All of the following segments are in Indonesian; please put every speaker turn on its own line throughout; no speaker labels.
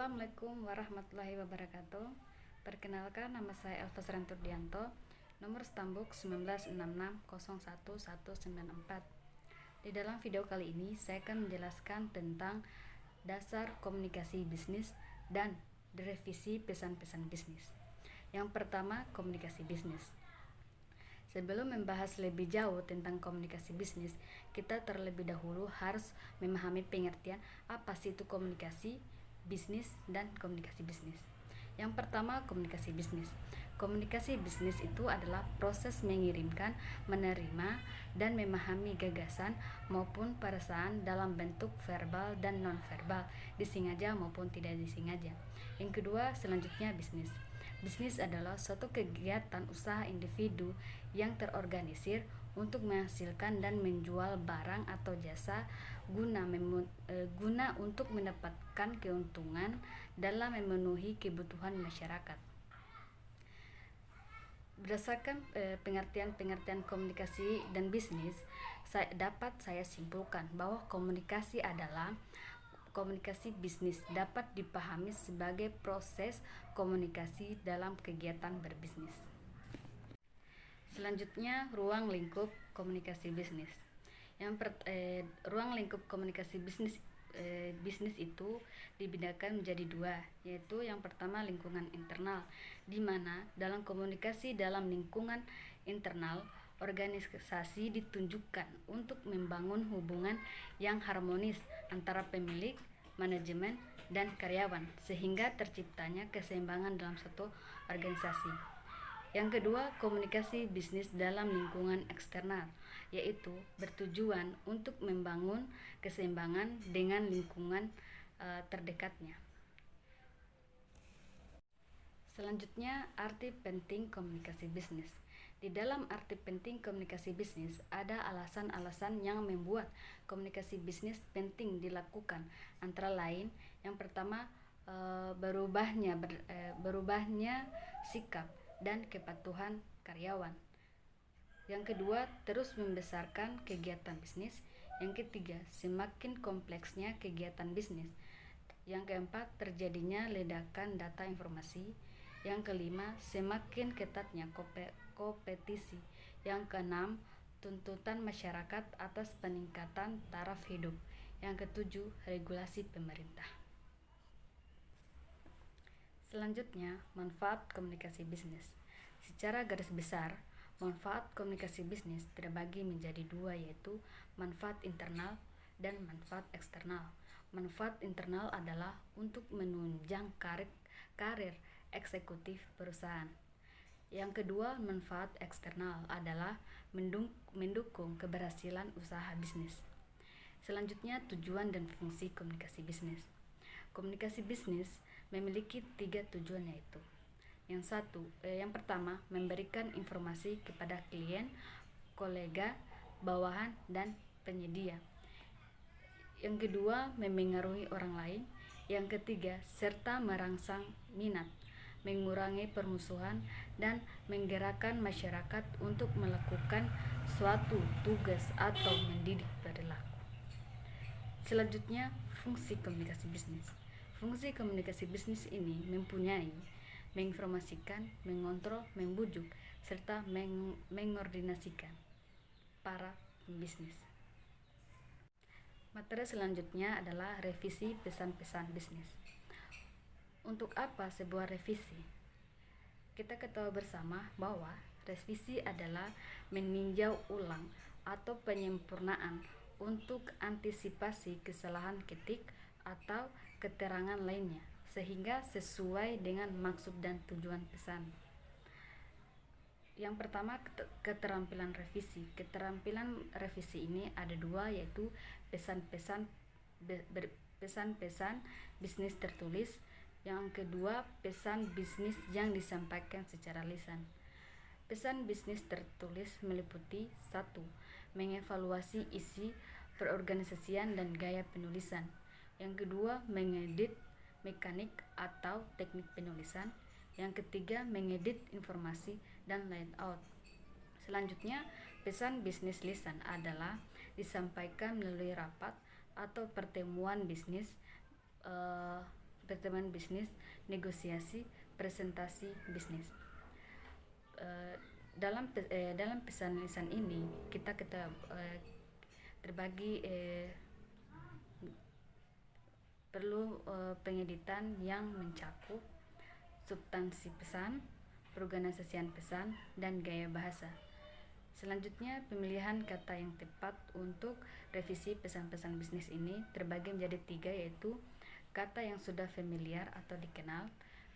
Assalamualaikum warahmatullahi wabarakatuh. Perkenalkan, nama saya Elva Srenturdianto, nomor stambuk 1966011194. Di dalam video kali ini saya akan menjelaskan tentang dasar komunikasi bisnis dan revisi pesan-pesan bisnis. Yang pertama, komunikasi bisnis. Sebelum membahas lebih jauh tentang komunikasi bisnis, kita terlebih dahulu harus memahami pengertian apa sih itu komunikasi bisnis dan komunikasi bisnis. Yang pertama, komunikasi bisnis. Komunikasi bisnis itu adalah proses mengirimkan, menerima, dan memahami gagasan maupun perasaan dalam bentuk verbal dan non-verbal, disengaja maupun tidak disengaja. Yang kedua, selanjutnya bisnis. Bisnis adalah suatu kegiatan usaha individu yang terorganisir untuk menghasilkan dan menjual barang atau jasa guna untuk mendapatkan keuntungan dalam memenuhi kebutuhan masyarakat. Berdasarkan pengertian komunikasi dan bisnis, dapat saya simpulkan bahwa komunikasi bisnis dapat dipahami sebagai proses komunikasi dalam kegiatan berbisnis. Selanjutnya, ruang lingkup komunikasi bisnis. Ruang lingkup komunikasi bisnis itu dibedakan menjadi dua, yaitu yang pertama lingkungan internal, di mana dalam komunikasi dalam lingkungan internal, organisasi ditunjukkan untuk membangun hubungan yang harmonis antara pemilik, manajemen, dan karyawan sehingga terciptanya keseimbangan dalam suatu organisasi. Yang kedua, komunikasi bisnis dalam lingkungan eksternal, yaitu bertujuan untuk membangun keseimbangan dengan lingkungan terdekatnya. Selanjutnya, arti penting komunikasi bisnis. Di dalam arti penting komunikasi bisnis, ada alasan-alasan yang membuat komunikasi bisnis penting dilakukan. Antara lain, yang pertama, berubahnya sikap dan kepatuhan karyawan. Yang kedua, terus membesarkan kegiatan bisnis. Yang ketiga, semakin kompleksnya kegiatan bisnis. Yang keempat, terjadinya ledakan data informasi. Yang kelima, semakin ketatnya kompetisi. Yang keenam, tuntutan masyarakat atas peningkatan taraf hidup. Yang ketujuh, regulasi pemerintah. Selanjutnya, manfaat komunikasi bisnis. Secara garis besar, manfaat komunikasi bisnis terbagi menjadi dua, yaitu manfaat internal dan manfaat eksternal. Manfaat internal adalah untuk menunjang karir eksekutif perusahaan. Yang kedua, manfaat eksternal adalah mendukung keberhasilan usaha bisnis. Selanjutnya, tujuan dan fungsi komunikasi bisnis. Komunikasi bisnis memiliki 3 tujuan, yaitu yang pertama, memberikan informasi kepada klien, kolega, bawahan, dan penyedia. Yang kedua, memengaruhi orang lain. Yang ketiga, serta merangsang minat, mengurangi permusuhan, dan menggerakkan masyarakat untuk melakukan suatu tugas atau mendidik perilaku. Selanjutnya, fungsi komunikasi bisnis. Fungsi komunikasi bisnis ini mempunyai menginformasikan, mengontrol, membujuk, serta mengordinasikan para pembisnis. Materi selanjutnya adalah revisi pesan-pesan bisnis. Untuk apa sebuah revisi? Kita ketahui bersama bahwa revisi adalah meninjau ulang atau penyempurnaan untuk antisipasi kesalahan ketik atau keterangan lainnya, sehingga sesuai dengan maksud dan tujuan pesan. Yang pertama, keterampilan revisi. Keterampilan revisi ini ada dua, yaitu pesan-pesan bisnis tertulis. Yang kedua, pesan bisnis yang disampaikan secara lisan. Pesan bisnis tertulis meliputi 1. Mengevaluasi isi perorganisasian dan gaya penulisan. Yang kedua, mengedit mekanik atau teknik penulisan. Yang ketiga, mengedit informasi dan layout. Selanjutnya, pesan bisnis lisan adalah disampaikan melalui rapat atau pertemuan bisnis pertemuan bisnis, negosiasi, presentasi bisnis. Dalam pesan lisan ini kita terbagi perlu pengeditan yang mencakup substansi pesan, perorganisasian pesan, dan gaya bahasa. Selanjutnya, pemilihan kata yang tepat untuk revisi pesan-pesan bisnis ini terbagi menjadi 3, yaitu kata yang sudah familiar atau dikenal,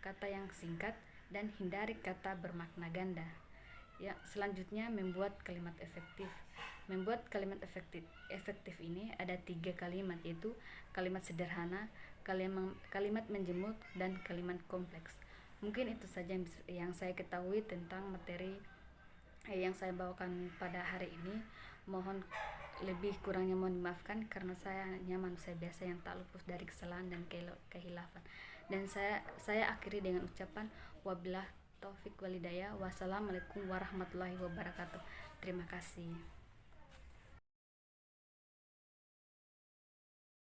kata yang singkat, dan hindari kata bermakna ganda. Ya, selanjutnya membuat kalimat efektif. Membuat kalimat efektif ini ada 3 kalimat, yaitu kalimat sederhana, kalimat menjemur, dan kalimat kompleks. Mungkin itu saja yang saya ketahui tentang materi yang saya bawakan pada hari ini. Mohon lebih kurangnya mohon dimaafkan karena saya hanya manusia biasa yang tak luput dari kesalahan dan kehilafan. Dan saya akhiri dengan ucapan wabillahi taufik walhidayah. Wassalamualaikum warahmatullahi wabarakatuh. Terima kasih.